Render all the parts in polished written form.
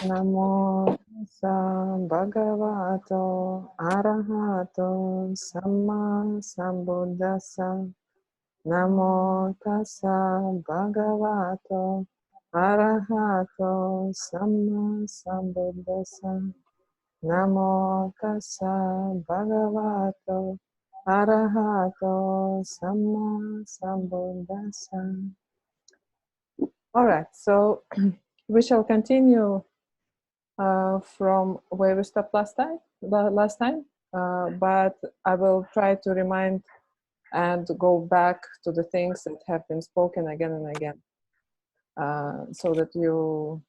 Namo tassa bhagavato arahato samma sambuddhassa. Namo tassa bhagavato arahato samma sambuddhassa. Namo tassa bhagavato arahato samma sambuddhassa. All right, so we shall continue from where we stopped last time, but I will try to remind and go back to the things that have been spoken again and again, so that you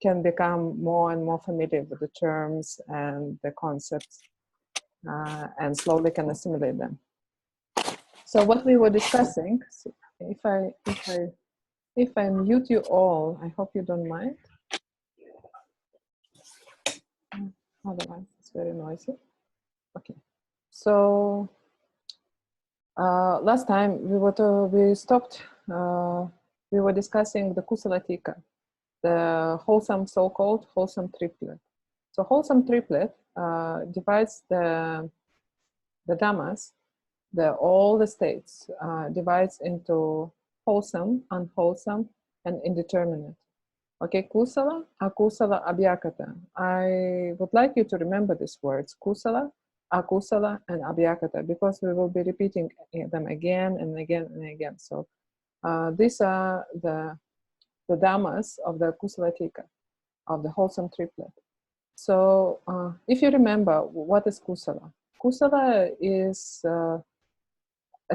can become more and more familiar with the terms and the concepts, and slowly can assimilate them. So what we were discussing, so if I mute you all, I hope you don't mind. Otherwise, it's very noisy. Okay, so last time we were discussing the Kusalattika, the wholesome, so-called wholesome triplet. So wholesome triplet divides the dhammas, all the states, divides into wholesome, unwholesome, and indeterminate. Okay, kusala, akusala, abhyakata. I would like you to remember these words, kusala, akusala, and abhyakata, because we will be repeating them again and again and again. So these are the dhammas of the Kusalattika, of the wholesome triplet. So if you remember, what is kusala? Kusala is a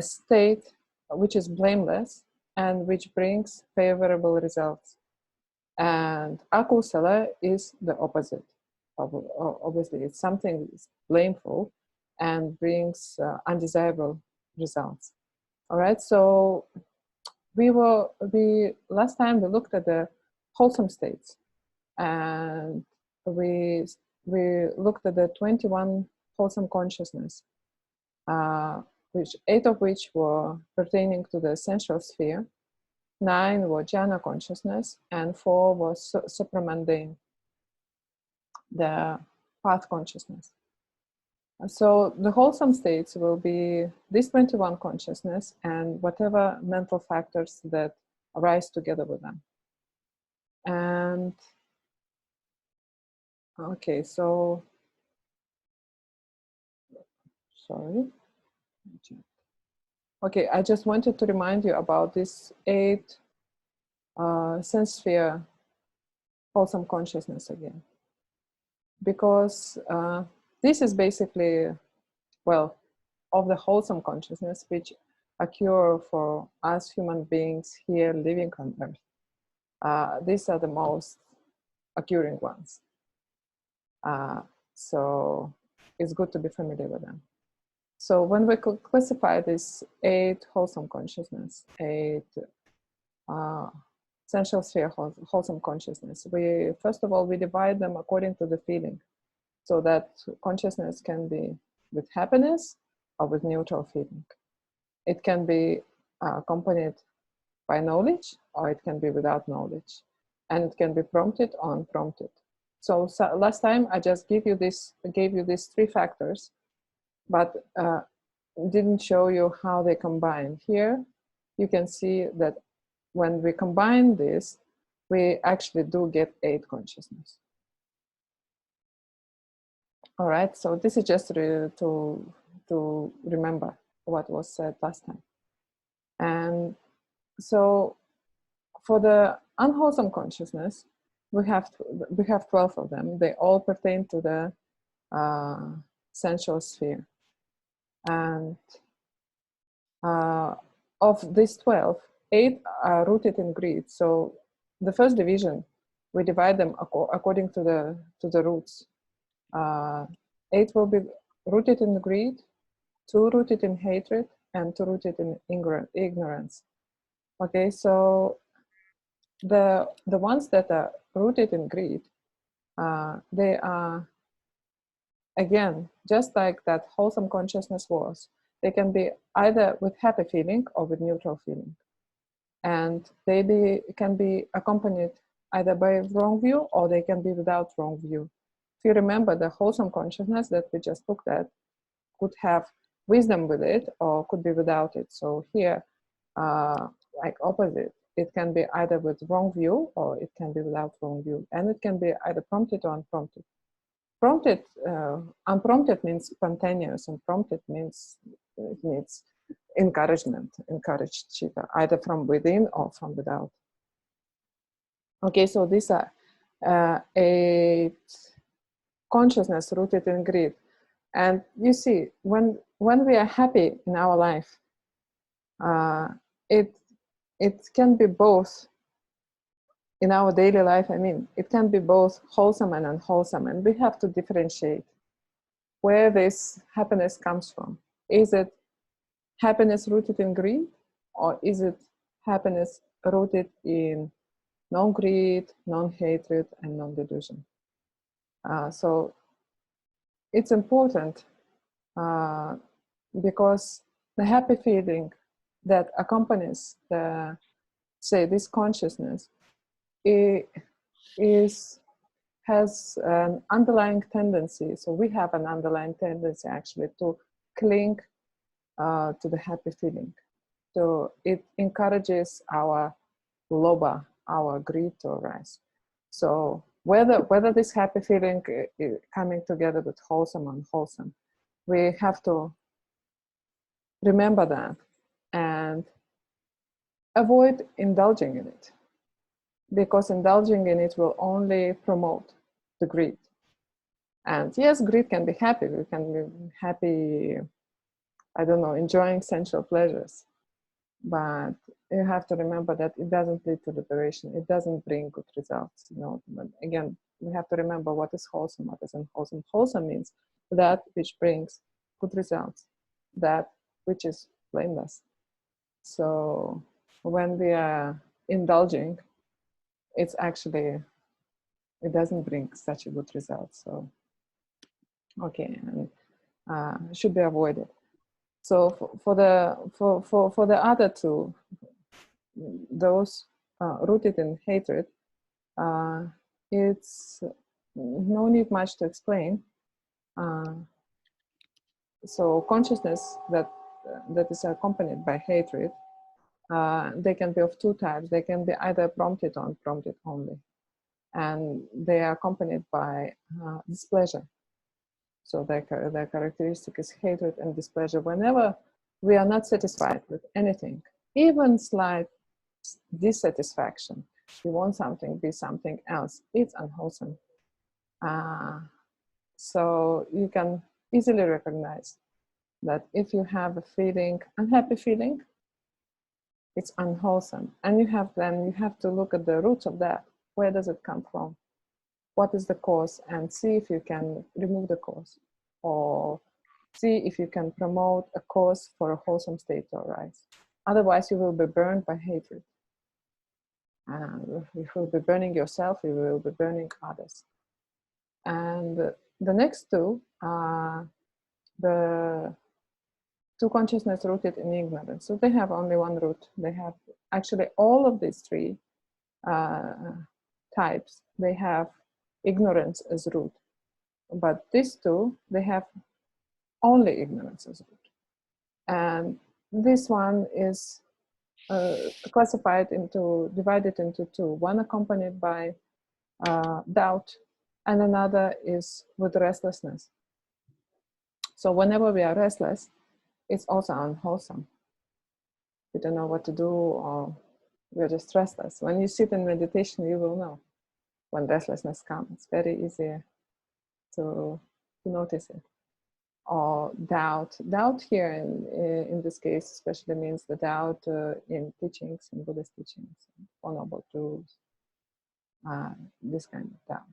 state which is blameless and which brings favorable results. And akusala is the opposite. Obviously, it's something that's blameful and brings undesirable results. All right, so last time we looked at the wholesome states, and we looked at the 21 wholesome consciousness, which 8 of which were pertaining to the essential sphere, 9 were jhana consciousness, and 4 was supramundane, the path consciousness. So the wholesome states will be this 21 consciousness and whatever mental factors that arise together with them. And okay, so sorry. Okay, I just wanted to remind you about this 8 sense sphere wholesome consciousness again, because this is basically, well, of the wholesome consciousness which occur for us human beings here living on earth. These are the most occurring ones. So it's good to be familiar with them. So when we classify this 8 wholesome consciousness, 8 essential sphere wholesome consciousness, first of all, we divide them according to the feeling, so that consciousness can be with happiness or with neutral feeling. It can be accompanied by knowledge, or it can be without knowledge, and it can be prompted or unprompted. So last time I just gave you these 3 factors, but didn't show you how they combine. Here you can see that when we combine this, we actually do get 8 consciousness. All right, so this is just to remember what was said last time. And so for the unwholesome consciousness, we have 12 of them. They all pertain to the sensual sphere. And of these 12, 8 are rooted in greed. So the first division, we divide them according to the roots. 8 will be rooted in greed, 2 rooted in hatred, and 2 rooted in ignorance. Okay, so the ones that are rooted in greed, they are, again, just like that wholesome consciousness was, they can be either with happy feeling or with neutral feeling. And they can be accompanied either by wrong view, or they can be without wrong view. If you remember, the wholesome consciousness that we just looked at could have wisdom with it or could be without it. So here, like opposite, it can be either with wrong view or it can be without wrong view. And it can be either prompted or unprompted. Prompted, unprompted means spontaneous, and prompted means it needs encouragement, encouraged chitta, either from within or from without. Okay, so these are 8 consciousness rooted in greed. And you see, when we are happy in our life, it can be both in our daily life. I mean, it can be both wholesome and unwholesome, and we have to differentiate where this happiness comes from. Is it happiness rooted in greed, or is it happiness rooted in non-greed, non-hatred, and non-delusion? So it's important because the happy feeling that accompanies the, say, this consciousness has an underlying tendency. So we have an underlying tendency actually to cling to the happy feeling. So it encourages our lobha, our greed to arise. So whether this happy feeling is coming together with wholesome and unwholesome, we have to remember that and avoid indulging in it, because indulging in it will only promote the greed. And yes, greed can be happy. We can be happy, I don't know, enjoying sensual pleasures. But you have to remember that it doesn't lead to liberation. It doesn't bring good results. You know, but again, we have to remember what is wholesome, what is unwholesome. Wholesome means that which brings good results, that which is blameless. So when we are indulging, it's actually, it doesn't bring such a good result. So, okay, and should be avoided. So for the other two, those rooted in hatred, it's no need much to explain. So consciousness that is accompanied by hatred, they can be of 2 types. They can be either prompted or unprompted only, and they are accompanied by displeasure. So their characteristic is hatred and displeasure. Whenever we are not satisfied with anything, even slight dissatisfaction, we want something, be something else, it's unwholesome. So you can easily recognize that if you have a feeling, unhappy feeling, it's unwholesome. And you have to look at the roots of that. Where does it come from? What is the cause? And see if you can remove the cause, or see if you can promote a cause for a wholesome state to arise. Otherwise, you will be burned by hatred. And you will be burning yourself, you will be burning others. And the next two are the 2 consciousness rooted in ignorance. So they have only one root. They have actually all of these 3 types, they have ignorance as root. But these 2, they have only ignorance as root. And this one is divided into 2. One accompanied by doubt, and another is with restlessness. So whenever we are restless, it's also unwholesome. We don't know what to do, or we're just restless. When you sit in meditation, you will know when restlessness comes. It's very easy to notice it. Or doubt. Doubt here in this case especially means the doubt in teachings, in Buddhist teachings, Four Noble Truths, this kind of doubt.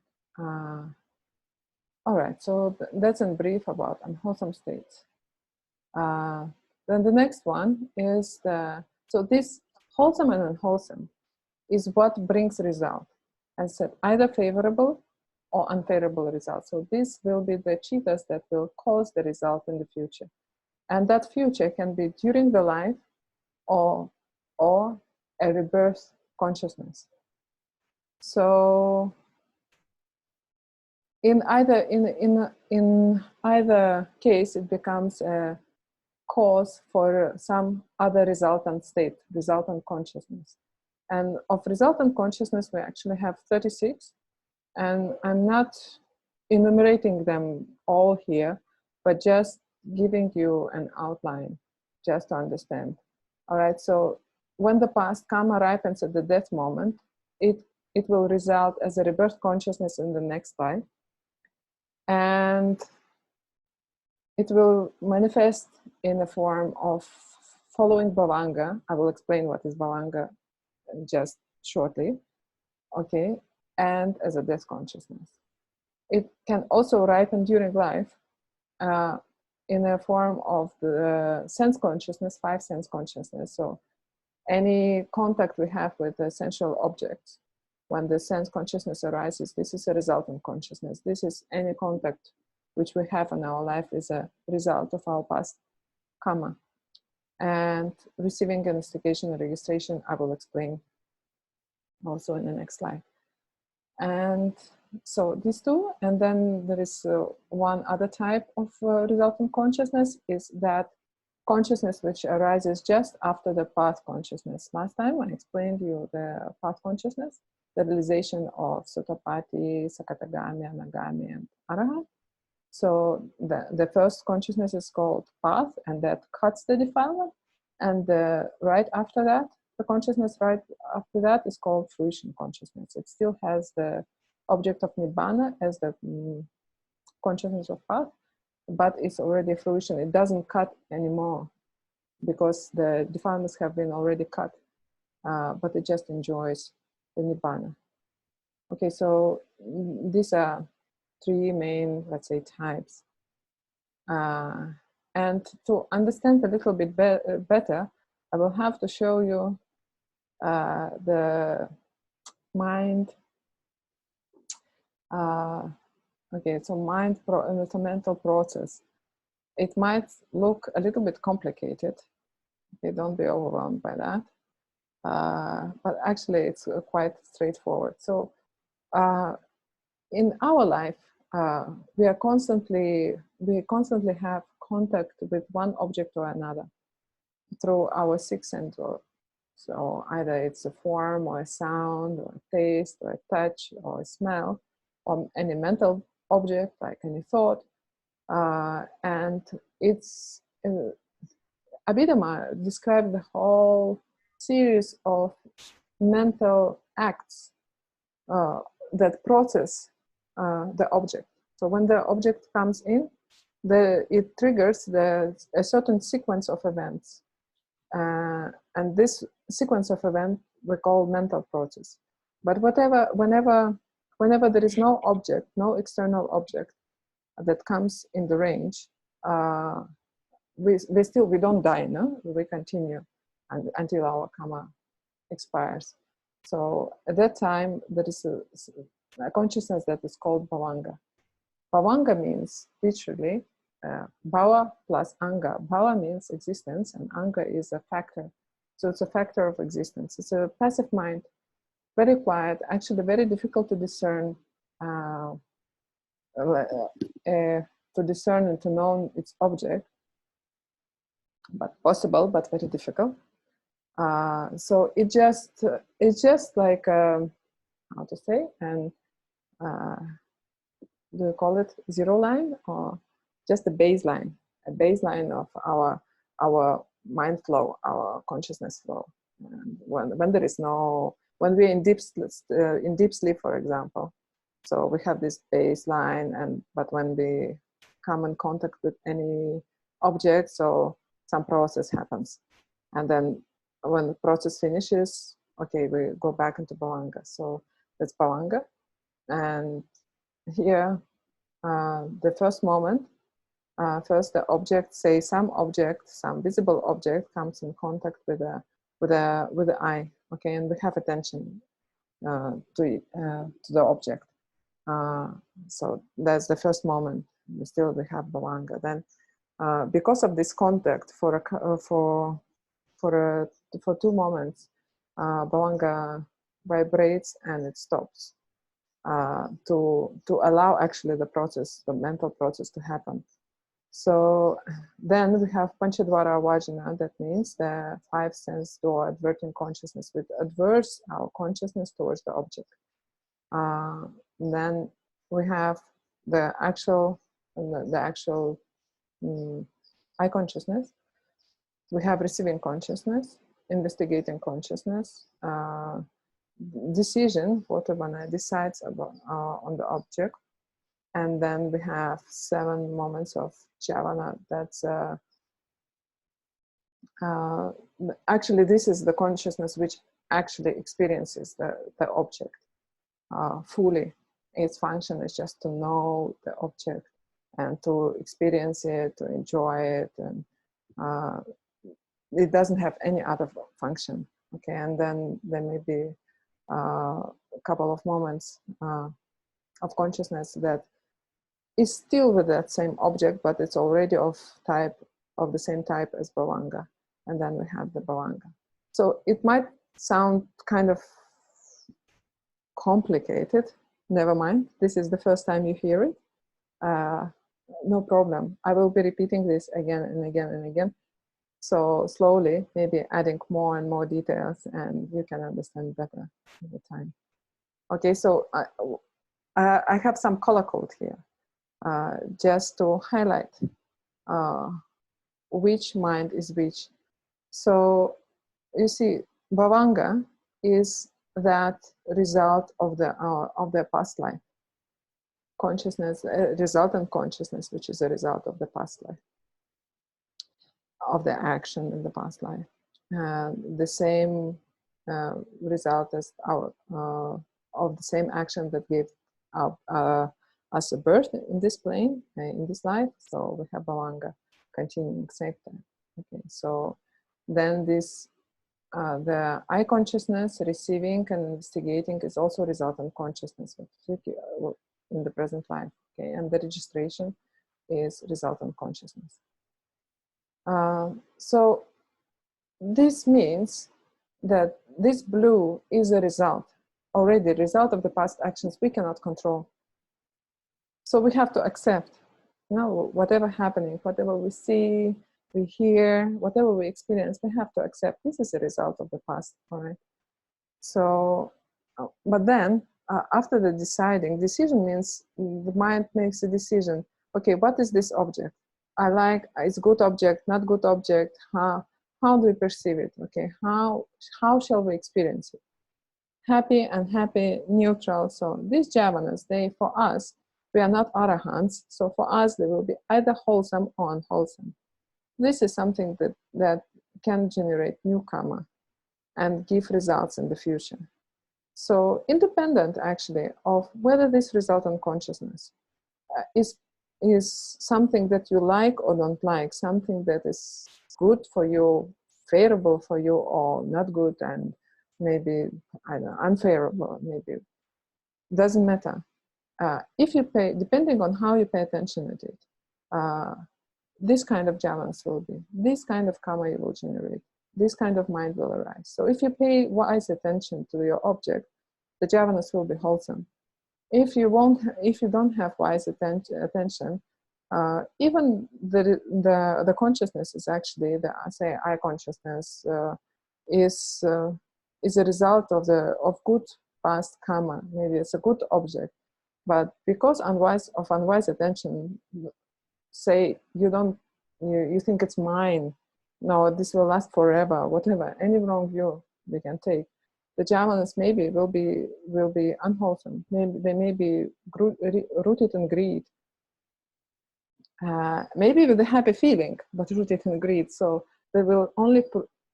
All right, so that's in brief about unwholesome states. Then the next one is so this wholesome and unwholesome is what brings result. As said, either favorable or unfavorable results. So this will be the chittas that will cause the result in the future. And that future can be during the life or a rebirth consciousness. So in either case, it becomes a cause for some other resultant state, resultant consciousness. And of resultant consciousness, we actually have 36. And I'm not enumerating them all here, but just giving you an outline, just to understand. All right, so when the past karma ripens at the death moment, it will result as a rebirth consciousness in the next life. And it will manifest in the form of following bhavanga. I will explain what is bhavanga just shortly, okay, and as a death consciousness. It can also ripen during life in a form of the sense consciousness, 5 sense consciousness. So any contact we have with the essential objects, when the sense consciousness arises, this is a resultant consciousness. This is any contact which we have in our life is a result of our past karma. And receiving an investigation and registration, I will explain also in the next slide. And so these two, and then there is one other type of resultant consciousness, is that consciousness which arises just after the path consciousness. Last time I explained you the path consciousness, the realization of Sotapati, Sakatagami, Anagami, and Arahant. So the first consciousness is called path, and that cuts the defilement. And right after that, the consciousness right after that is called fruition consciousness. It still has the object of Nibbana as the consciousness of path, but it's already fruition. It doesn't cut anymore because the defilements have been already cut, but it just enjoys the Nibbana. Okay, so these are 3 main, let's say, types. And to understand a little bit better, I will have to show you the mind. Okay, so it's a mental process. It might look a little bit complicated. Okay, don't be overwhelmed by that. But actually, it's quite straightforward. So in our life, we constantly have contact with one object or another through our 6 sense organs. So either it's a form or a sound or a taste or a touch or a smell or any mental object like any thought. And it's Abhidhamma described the whole series of mental acts that process the object. So when the object comes in, it triggers a certain sequence of events. And this sequence of events we call mental process. But whenever there is no object, no external object that comes in the range, we don't die, no? We continue until our karma expires. So at that time, there is a consciousness that is called bhavanga. Bhavanga means literally bhava plus anga. Bhava means existence, and anga is a factor. So it's a factor of existence. It's a passive mind, very quiet, actually very difficult to discern, and to know its object, but possible, but very difficult. So it's just like how to say, and do you call it zero line or just a baseline of our mind flow, our consciousness flow. And when there is no, when we're in deep sleep, for example, so we have this baseline, but when we come in contact with any object, so some process happens, and then when the process finishes, okay, we go back into bhavanga. So that's bhavanga. And here, the first moment, first the object, say some visible object comes in contact with the eye, okay, and we have attention to the object. So that's the first moment. We have bhavanga. Then, because of this contact for 2 moments, bhavanga vibrates and it stops, to allow actually the process, the mental process, to happen. So then we have Panchadvara Vajana, that means the 5 sense door adverting consciousness, which adverts our consciousness towards the object. Then we have the actual eye consciousness. We have receiving consciousness, investigating consciousness, decision, whatever decides about on the object. And then we have 7 moments of Javana. That's actually, this is the consciousness which actually experiences the object fully. Its function is just to know the object and to experience it, to enjoy it, and it doesn't have any other function. Okay, and then there may be a couple of moments of consciousness that is still with that same object, but it's already of the same type as Bhavanga. And then we have the Bhavanga. So it might sound kind of complicated. Never mind. This is the first time you hear it. No problem. I will be repeating this again and again and again. So slowly, maybe adding more and more details, and you can understand better over time. Okay, so I have some color code here. Just to highlight which mind is which. So you see, Bhavanga is that result of the past life. Consciousness, resultant consciousness, which is a result of the past life, of the action in the past life. The same result as of the same action that gave us a birth in this plane, in this life. So we have Bhavanga continuing same time. Okay, so then this the eye consciousness, receiving and investigating, is also resultant consciousness in the present life. Okay, and the registration is resultant consciousness. So this means that this blue is a result of the past actions we cannot control. So we have to accept, whatever happening, whatever we see, we hear, whatever we experience, we have to accept this is a result of the past, all right? So, but then after the decision means the mind makes a decision. Okay, what is this object? I like, it's good object, not good object. How do we perceive it? Okay, how shall we experience it? Happy, unhappy, neutral. So these jhavanas, for us, we are not arahants. So for us, they will be either wholesome or unwholesome. This is something that can generate new karma and give results in the future. So independent, actually, of whether this resultant consciousness is something that you like or don't like, something that is good for you, favorable for you, or not good, and maybe, I don't know, unfavorable, maybe, doesn't matter. If you pay, depending on how you pay attention to it, this kind of jhanas will be, this kind of karma you will generate, this kind of mind will arise. So if you pay wise attention to your object, the jhavanas will be wholesome. If you don't have wise attention, even the consciousness is actually the eye consciousness is a result of good past karma. Maybe it's a good object, but because unwise attention, say you think it's mine, no, this will last forever, whatever, any wrong view we can take, the jhavanas maybe will be unwholesome. Maybe they may be rooted in greed, maybe with a happy feeling, but rooted in greed. So they will only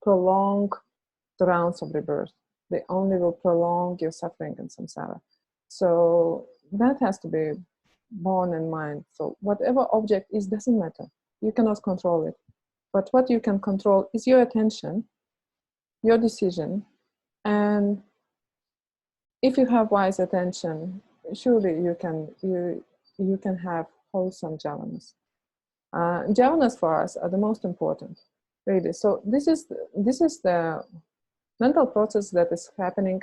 prolong the rounds of rebirth. They only will prolong your suffering and samsara. So that has to be borne in mind. So whatever object is, doesn't matter. You cannot control it. But what you can control is your attention, your decision, and if you have wise attention, surely you can have wholesome jhavanas. Jhavanas for us are the most important, really. So this is the mental process that is happening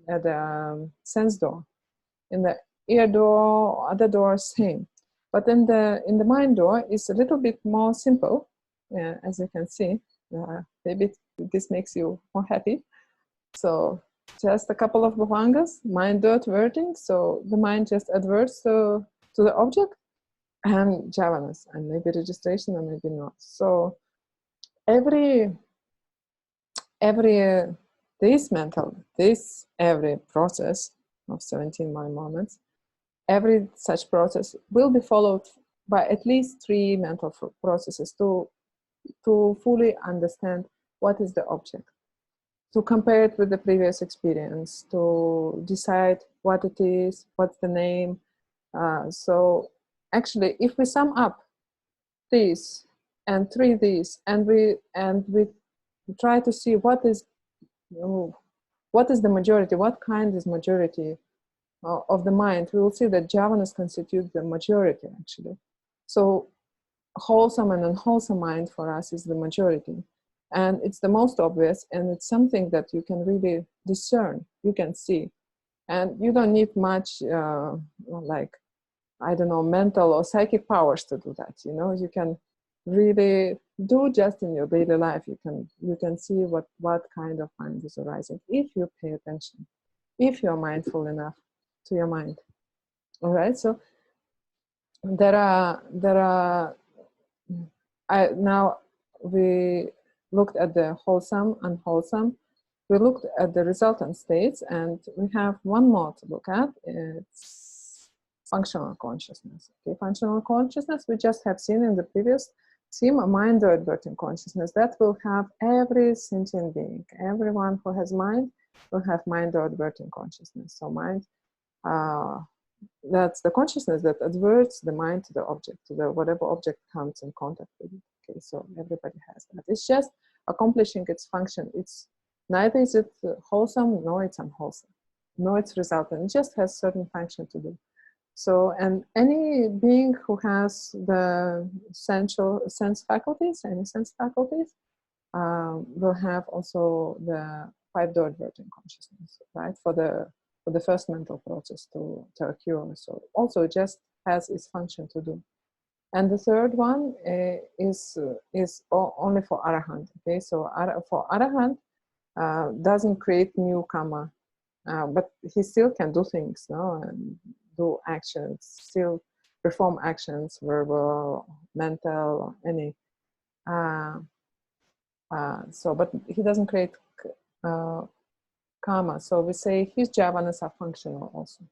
at the sense door. In the ear door, other doors, same. But in the mind door, it's a little bit more simple, as you can see. Maybe this makes you more happy. So just a couple of bhuvangas, mind door adverting. So the mind just adverts to the object, and jhavanas, and maybe registration, and maybe not. So every every process of 17 mind moments, every such process will be followed by at least 3 mental processes to fully understand what is the object, to compare it with the previous experience, to decide what it is, what's the name. So actually, if we sum up these and 3 these, and we try to see what is the majority, what kind is majority of the mind, we will see that jhavanas constitute the majority actually. So wholesome and unwholesome mind for us is the majority, and it's the most obvious, and it's something that you can really discern, you can see, and you don't need much like, I don't know, mental or psychic powers to do that. You know, you can really do just in your daily life. You can see what kind of mind is arising if you pay attention, if you're mindful enough to your mind. All right. So now we looked at the wholesome, unwholesome. We looked at the resultant states, and we have one more to look at. It's functional consciousness. Okay, functional consciousness, we just have seen in the previous theme, a mind or adverting consciousness that will have every sentient being. Everyone who has mind will have mind or adverting consciousness. So mind, that's the consciousness that adverts the mind to the object, to the whatever object comes in contact with it. Okay, so everybody has that. It's just accomplishing its function. It's neither is it wholesome nor it's unwholesome, nor it's resultant. It just has certain function to do. So, and any being who has the sense faculties, any sense faculties, will have also the 5-door adverting consciousness, right? For the first mental process to occur. So also it just has its function to do. And the third one is only for Arahant. Okay, so for Arahant doesn't create new karma, but he still can do things, no, and do actions, still perform actions, verbal, mental, any. So, but he doesn't create karma. So we say his jhavanas are functional also.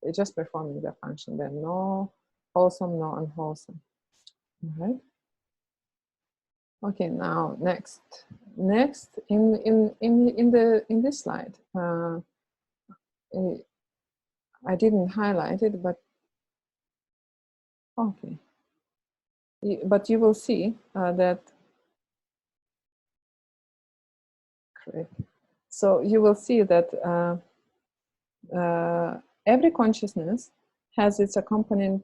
They're just performing their function. They're no wholesome, no unwholesome. All right. Okay. Now next in this slide, I didn't highlight it, but okay. But you will see that. Great. So you will see that every consciousness has its accompanying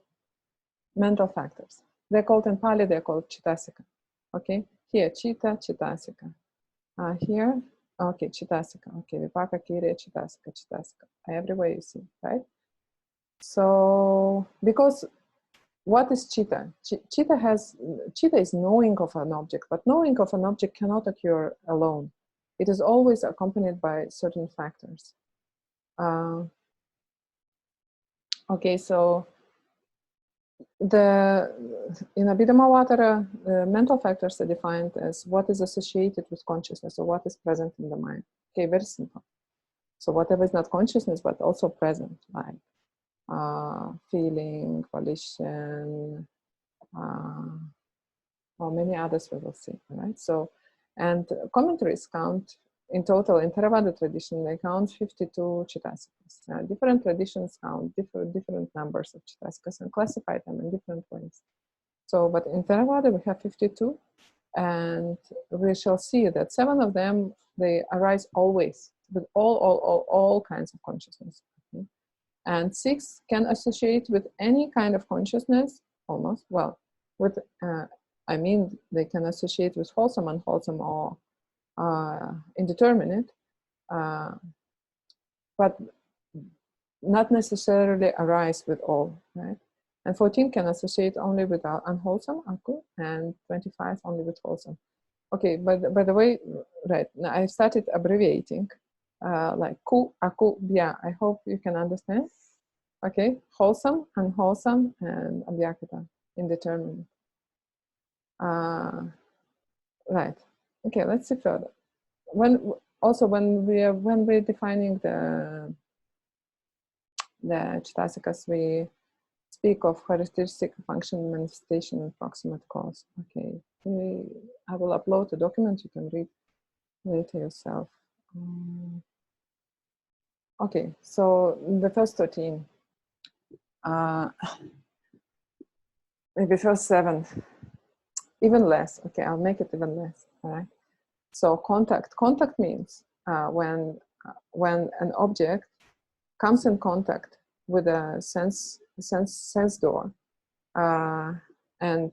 mental factors. They're called in Pali, they're called Chitasika. Okay, here, Chitta, Chitasika. Here, okay, Chitasika. Okay, Vipaka, Kirya, Chitasika, Chitasika. Everywhere you see, right? So, because what is Chitta? Chitta is knowing of an object, but knowing of an object cannot occur alone. It is always accompanied by certain factors. Okay, so in Abhidhamma-Vatara, the mental factors are defined as what is associated with consciousness, or what is present in the mind. Okay, very simple. So whatever is not consciousness, but also present, like feeling, volition, or many others we will see, right? So, and commentaries count in total, in Theravada tradition, they count 52 Chitasikas. Different traditions count different numbers of Chitasikas and classify them in different ways. So, but in Theravada we have 52, and we shall see that 7 of them, they arise always with all kinds of consciousness. Okay? And 6 can associate with any kind of consciousness, almost, well, with, I mean, they can associate with wholesome, unwholesome, or indeterminate, but not necessarily arise with all, right? And 14 can associate only with unwholesome, aku, and 25 only with wholesome. Okay, but by the way, right, now I started abbreviating, like ku, aku, bia. I hope you can understand. Okay, wholesome, unwholesome, and abhyakata, indeterminate. Right. Okay, let's see further. When we're defining the Chaitasikas, we speak of characteristic, function, manifestation, and proximate cause. Okay, I will upload a document. You can read later yourself. Okay, so the first 13, maybe first 7, even less. Okay, I'll make it even less. All right. So contact means when an object comes in contact with a sense door, and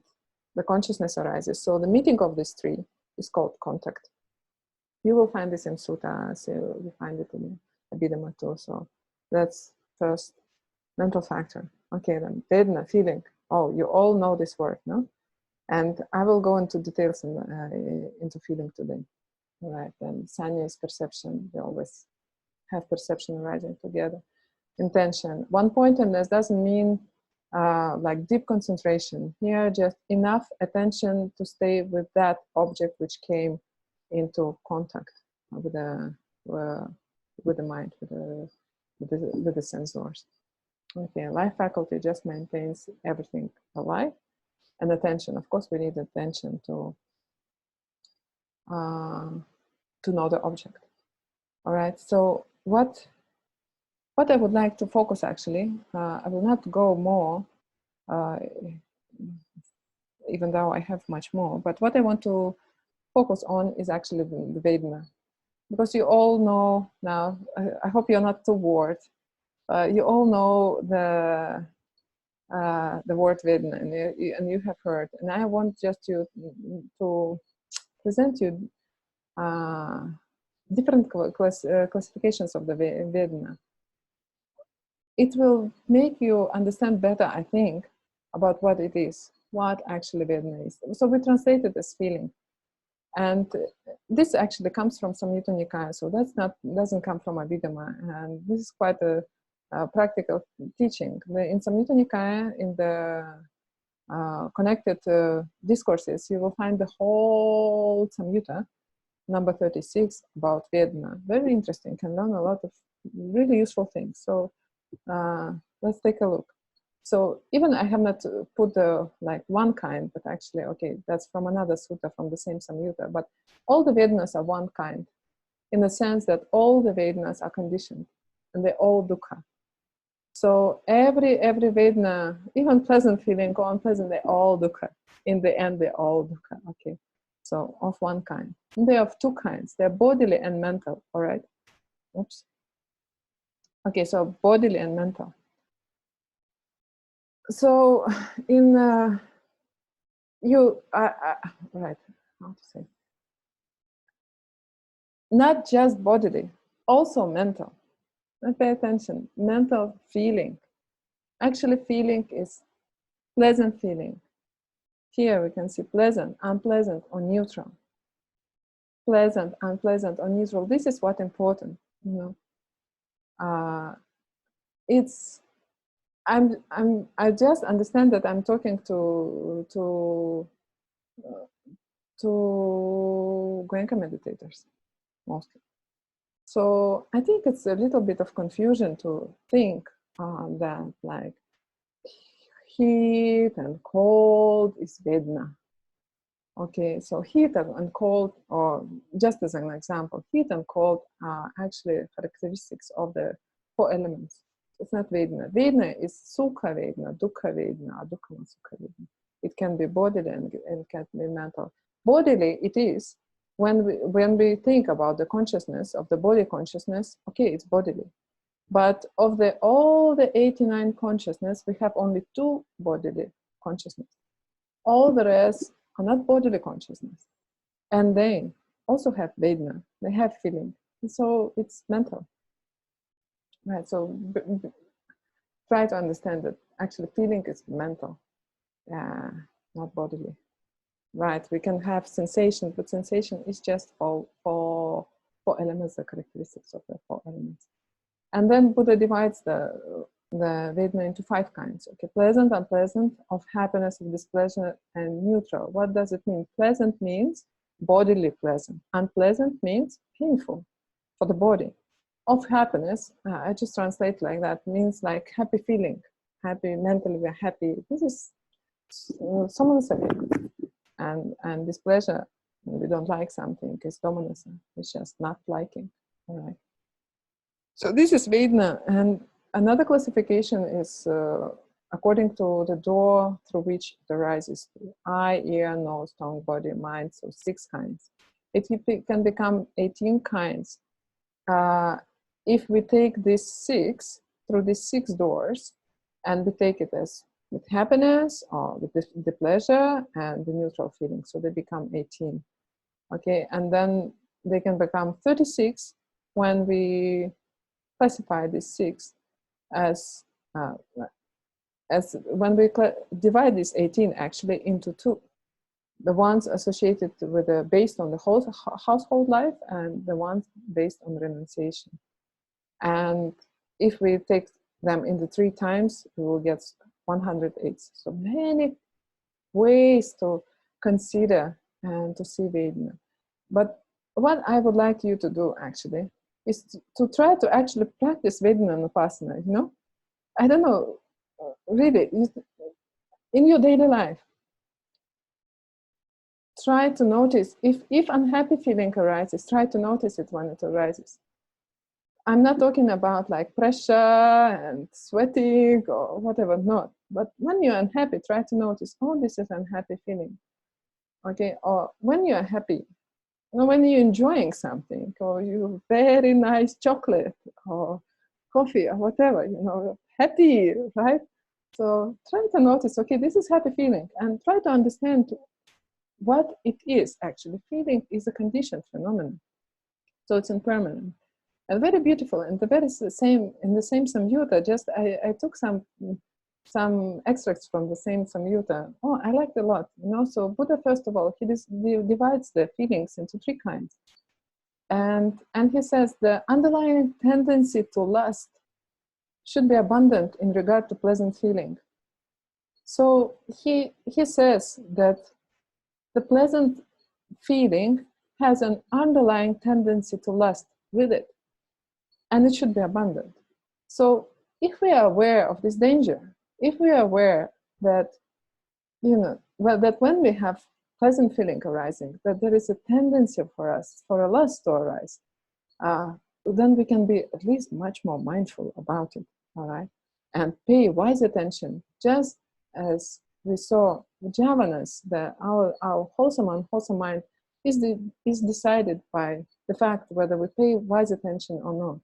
the consciousness arises. So the meeting of these three is called contact. You will find this in Sutta, so you find it in Abhidhamma too. So that's first mental factor. Okay, then Vedana, feeling. Oh, you all know this word, no? And I will go into details into feeling today. All right, then Sanya is perception. We always have perception arising together. Intention. One-pointedness doesn't mean like deep concentration. Here, just enough attention to stay with that object which came into contact with the mind, with the sensors. Okay, life faculty just maintains everything alive, and attention. Of course, we need attention to know the object. All right. So what I would like to focus, actually, I will not go more, even though I have much more. But what I want to focus on is actually the Vedana, because you all know now. I hope you're not too bored. You all know the word Vedana, and you have heard. And I want just to present you different classifications of the Vedana. It will make you understand better, I think, about what it is, what actually Vedana is. So we translate it as feeling. And this actually comes from Samyutta Nikaya, so doesn't come from Abhidhamma. And this is quite a practical teaching. In Samyutta Nikaya, in the connected discourses, you will find the whole Samyutta, number 36, about Vedana. Very interesting, can learn a lot of really useful things. So let's take a look. So even I have not put the like one kind, but actually, okay, that's from another sutta from the same Samyutta. But all the Vedanas are one kind, in the sense that all the Vedanas are conditioned, and they're all dukkha. So every Vedana, even pleasant feeling or unpleasant, they're all dukkha. In the end, they're all dukkha. Okay, so of one kind. And they're of two kinds. They're bodily and mental. All right. Oops. Okay, so bodily and mental. So in right, how to say, not just bodily, also mental. And pay attention, mental feeling. Actually, feeling is pleasant feeling. Here we can see pleasant, unpleasant, or neutral. Pleasant, unpleasant, or neutral. This is what's important. You know, I just understand that I'm talking to Goenka meditators mostly. So I think it's a little bit of confusion to think that like heat and cold is Vedana. Okay, so heat and cold, or just as an example, heat and cold are actually characteristics of the 4 elements. It's not Vedana. Vedana is Sukha Vedana, Dukkha Vedana, Dukkha Sukha Vedana. It can be bodily and it can be mental. Bodily, it is when we think about the consciousness of the body consciousness. Okay, it's bodily, but of all the 89 consciousness, we have only 2 bodily consciousness. All the rest are not bodily consciousness, and they also have Vedana. They have feeling. So it's mental, right? So try to understand that actually feeling is mental, not bodily, right? We can have sensation, but sensation is just all four elements, the characteristics of the 4 elements. And then Buddha divides the Vedana into 5 kinds. Okay, pleasant, unpleasant, of happiness, of displeasure, and neutral. What does it mean? Pleasant means bodily pleasant. Unpleasant means painful for the body. Of happiness, I just translate like that, means like happy feeling, happy, mentally we're happy. This is samanasaya. And displeasure, when we don't like something, is domanassa. It's just not liking. All right. So this is Vedana, and another classification is according to the door through which it arises: eye, ear, nose, tongue, body, mind. So 6 kinds. It can become 18 kinds if we take these 6 through these 6 doors, and we take it as with happiness or with the pleasure and the neutral feeling. So they become 18. Okay, and then they can become 36 when we classify these 6 as when we divide these 18 actually into 2. The ones associated with based on the whole household life, and the ones based on renunciation. And if we take them into 3 times, we will get 108. So many ways to consider and to see Vedana. But what I would like you to do actually is to try to actually practice Vedana and Vipassana, you know? I don't know, really, in your daily life, try to notice, if unhappy feeling arises, try to notice it when it arises. I'm not talking about like pressure and sweating or whatever, not. But when you're unhappy, try to notice, oh, this is unhappy feeling. Okay, or when you're happy, or when you're enjoying something, or you very nice chocolate or coffee or whatever, you know, happy, right? So try to notice, okay, this is happy feeling, and try to understand what it is actually. Feeling is a conditioned phenomenon, so it's impermanent and very beautiful. And the very same in the same samyutta, just I took some extracts from the same samyutta. Oh, I liked it a lot, you know. So Buddha, first of all, he divides the feelings into 3 kinds, and he says the underlying tendency to lust should be abundant in regard to pleasant feeling. So he says that the pleasant feeling has an underlying tendency to lust with it, and it should be abundant. So if we are aware of this danger, if we are aware that, you know, well, that when we have pleasant feeling arising, that there is a tendency for us, for a lust to arise, then we can be at least much more mindful about it, all right? And pay wise attention, just as we saw jhavanas, that our wholesome and unwholesome mind is decided by the fact whether we pay wise attention or not.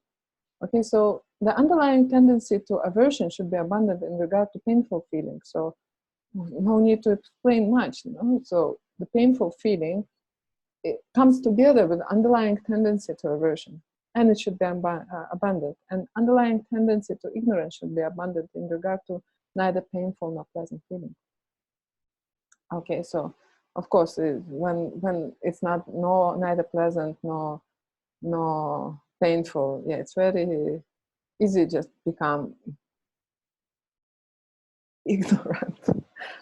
Okay, so the underlying tendency to aversion should be abundant in regard to painful feelings. So no need to explain much, you know. So the painful feeling, it comes together with the underlying tendency to aversion, and it should be abundant. And underlying tendency to ignorance should be abundant in regard to neither painful nor pleasant feeling. Okay, so of course, when it's neither pleasant nor painful, yeah, it's very easy just become ignorant.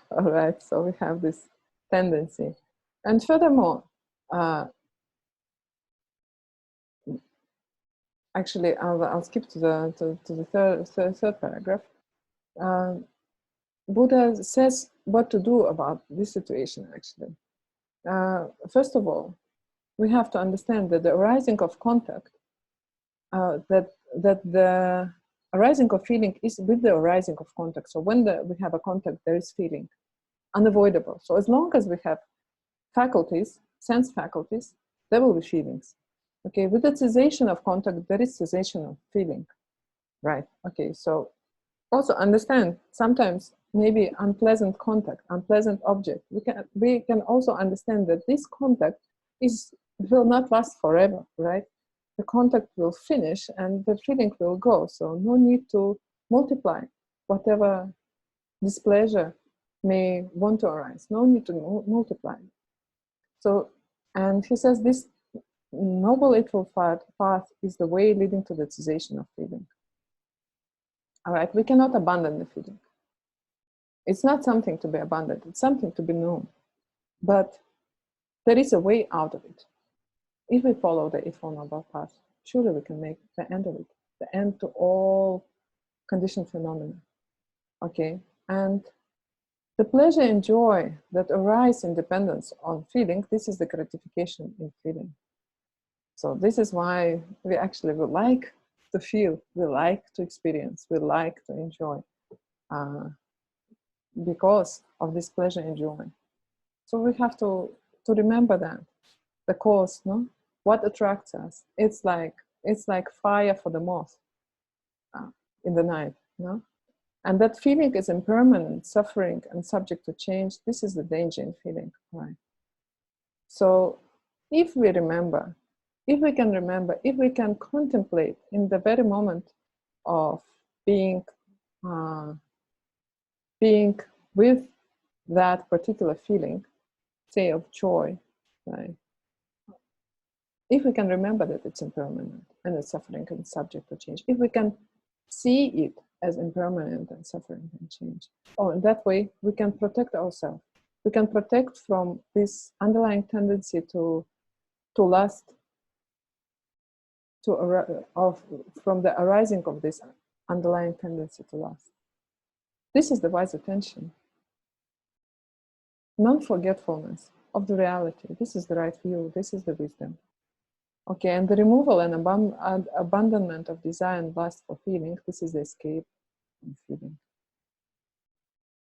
All right, so we have this tendency, and furthermore, actually, I'll skip to the third paragraph. Buddha says what to do about this situation. Actually, first of all, we have to understand that the arising of contact, that the arising of feeling is with the arising of contact. So when we have a contact, there is feeling, unavoidable. So as long as we have faculties, sense faculties, there will be feelings. Okay, with the cessation of contact, there is cessation of feeling, right? Okay, so also understand sometimes maybe unpleasant contact, unpleasant object. We can also understand that this contact will not last forever, right? the contact will finish and the feeling will go. So no need to multiply whatever displeasure may want to arise. No need to multiply. So, and he says this noble eightfold path is the way leading to the cessation of feeling. All right, we cannot abandon the feeling. It's not something to be abandoned, it's something to be known. But there is a way out of it. If we follow the Eightfold Noble Path, surely we can make the end of it, the end to all conditioned phenomena. Okay, and the pleasure and joy that arise in dependence on feeling, this is the gratification in feeling. So this is why we actually would like to feel, we like to experience, we like to enjoy, because of this pleasure and joy. So we have to remember that, the cause, no? What attracts us? It's like fire for the moth in the night, no? And that feeling is impermanent, suffering, and subject to change. This is the danger in feeling, right? So if we remember, if we can remember, if we can contemplate in the very moment of being with that particular feeling, say of joy, right? If we can remember that it's impermanent and it's suffering and subject to change, if we can see it as impermanent and suffering and change, in that way we can protect ourselves. We can protect from this underlying tendency to lust, from the arising of this underlying tendency to lust. This is the wise attention. Non-forgetfulness of the reality. This is the right view. This is the wisdom. Okay, and the removal and abandonment of desire and lust for feeling. This is the escape from feeling.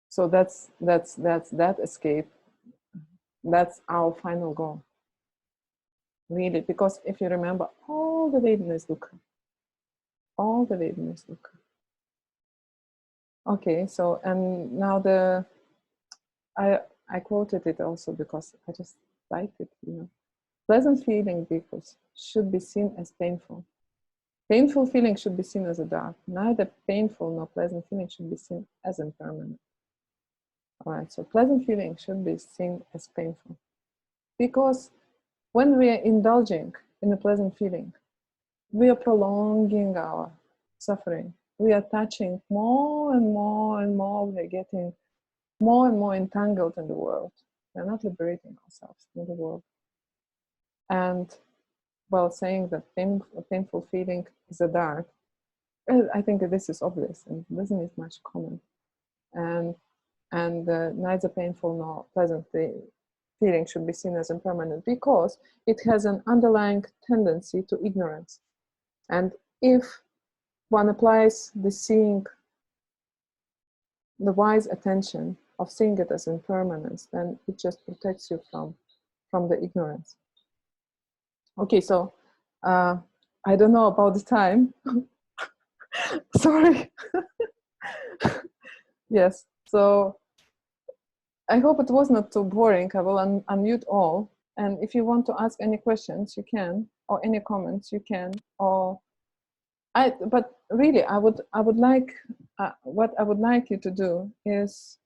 So that's that escape. That's our final goal. Really, because if you remember, all the Vedana is dukkha. All the Vedana is dukkha. Okay, so and now I quoted it also because I just liked it, you know. Pleasant feeling, because should be seen as painful. Painful feeling should be seen as a dark. Neither painful nor pleasant feeling should be seen as impermanent. All right, so pleasant feeling should be seen as painful. Because when we are indulging in a pleasant feeling, we are prolonging our suffering. We are touching more and more and more. We are getting more and more entangled in the world. We are not liberating ourselves in the world. And while saying that a painful feeling is a dark, I think that this is obvious and doesn't need much comment. And neither painful nor pleasant feeling should be seen as impermanent, because it has an underlying tendency to ignorance. And if one applies the wise attention of seeing it as impermanence, then it just protects you from the ignorance. Okay, so I don't know about the time. Sorry. Yes, so I hope it was not too boring. I will unmute all. And if you want to ask any questions, you can, or any comments, you can. But really, I would like, what I would like you to do is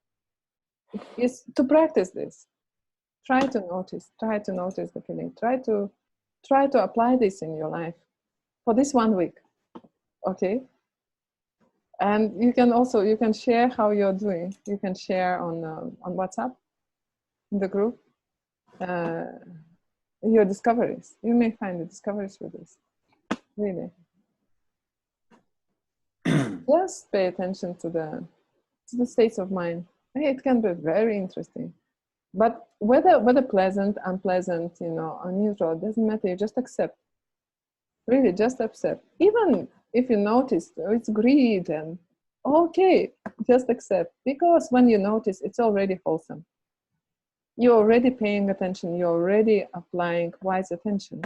to practice this. Try to notice the feeling. Try to apply this in your life for this 1 week. Okay. And you can share how you're doing. You can share on WhatsApp, in the group, your discoveries. You may find the discoveries with this. Really. Just pay attention to the states of mind. It can be very interesting. But whether pleasant, unpleasant, you know, or neutral, it doesn't matter. You just accept. Really, just accept. Even if you notice it's greed, and okay, just accept. Because when you notice, it's already wholesome. You're already paying attention. You're already applying wise attention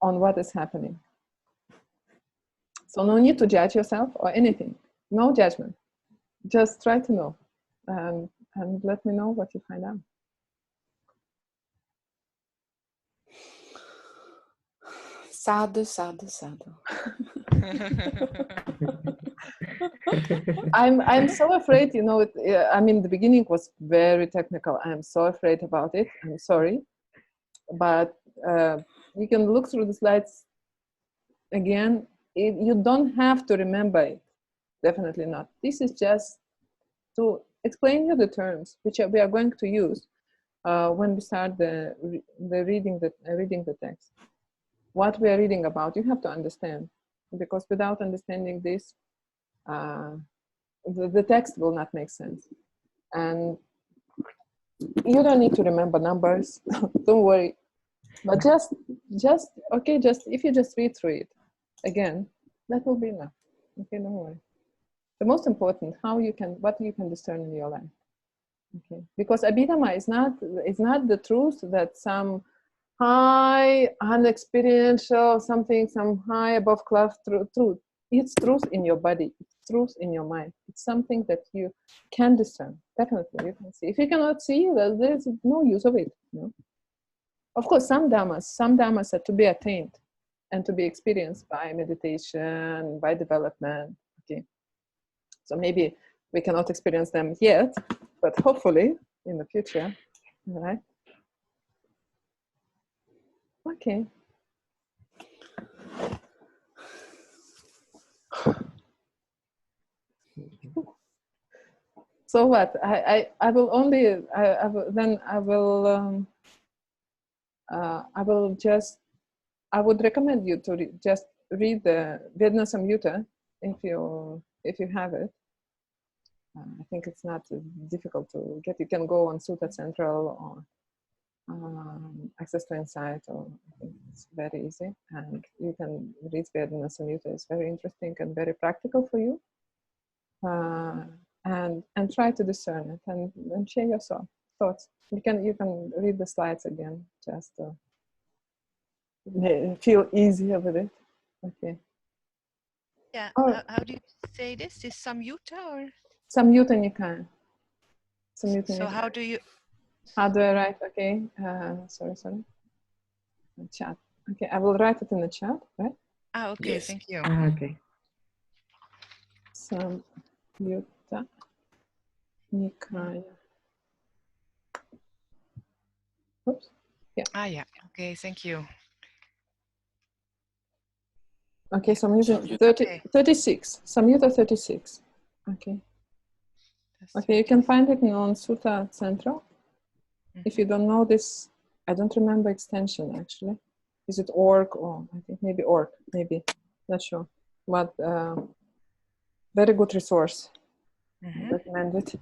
on what is happening. So no need to judge yourself or anything. No judgment. Just try to know. And let me know what you find out. Sadhu, sadhu, sadhu. I'm so afraid, you know, I mean, the beginning was very technical. I'm so afraid about it. I'm sorry. But you can look through the slides again. You don't have to remember it. Definitely not. This is just to explain you the terms which we are going to use when we start the reading the text. What we are reading about, you have to understand, because without understanding this, the text will not make sense. And you don't need to remember numbers. Don't worry. But just if you just read through it again, that will be enough. Okay, don't worry. The most important, what you can discern in your life. Okay, because Abhidhamma is not the truth that some high unexperiential some high above class truth. It's truth in your body. It's truth in your mind. It's something that you can discern. Definitely, you can see. If you cannot see, there's no use of it. You know? Of course, some dhammas are to be attained and to be experienced by meditation, by development. Okay, so maybe we cannot experience them yet, but hopefully in the future. All right. Okay. So what? I will only I would recommend you to just read the Vedana Samyutta if you have it. I think it's not difficult to get. You can go on Sutta Central or Access to Insight, or I think it's very easy, and you can read Vedana Samyutta. It's very interesting and very practical for you. And try to discern it and share your thoughts. You can read the slides again just to feel easier with it. Okay. Yeah. How do you say this? Is Samyutta or Samyutta Nikaya? So how do you? How do I write? Okay. Sorry. Chat. Okay, I will write it in the chat, right? Ah, okay. Yes. Thank you. Okay. Samyutta Nikaya. Oops. Yeah. Ah, yeah. Okay. Thank you. Okay, Samyutta 36. Samyutta 36. Okay. Okay, you can find it on Sutta Central. If you don't know this, I don't remember extension actually. Is it org or I think maybe org, maybe, not sure. But very good resource. I recommend it.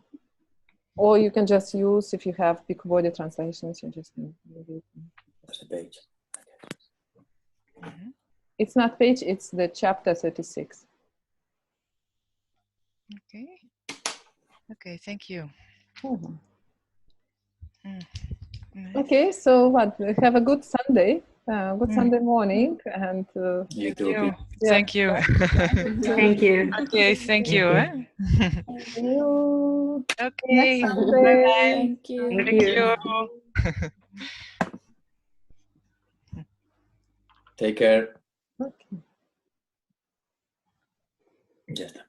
Or you can just use, if you have big body translations, you just can maybe. That's the page. It's not page, it's the chapter 36. Okay. Okay, thank you. Nice. Okay, so what? Have a good Sunday, good Sunday morning, and You too. yeah. Thank you. Thank you. Okay, thank you. See you Okay. next Sunday. Thank you. Thank you. Take care. Okay. Ya está.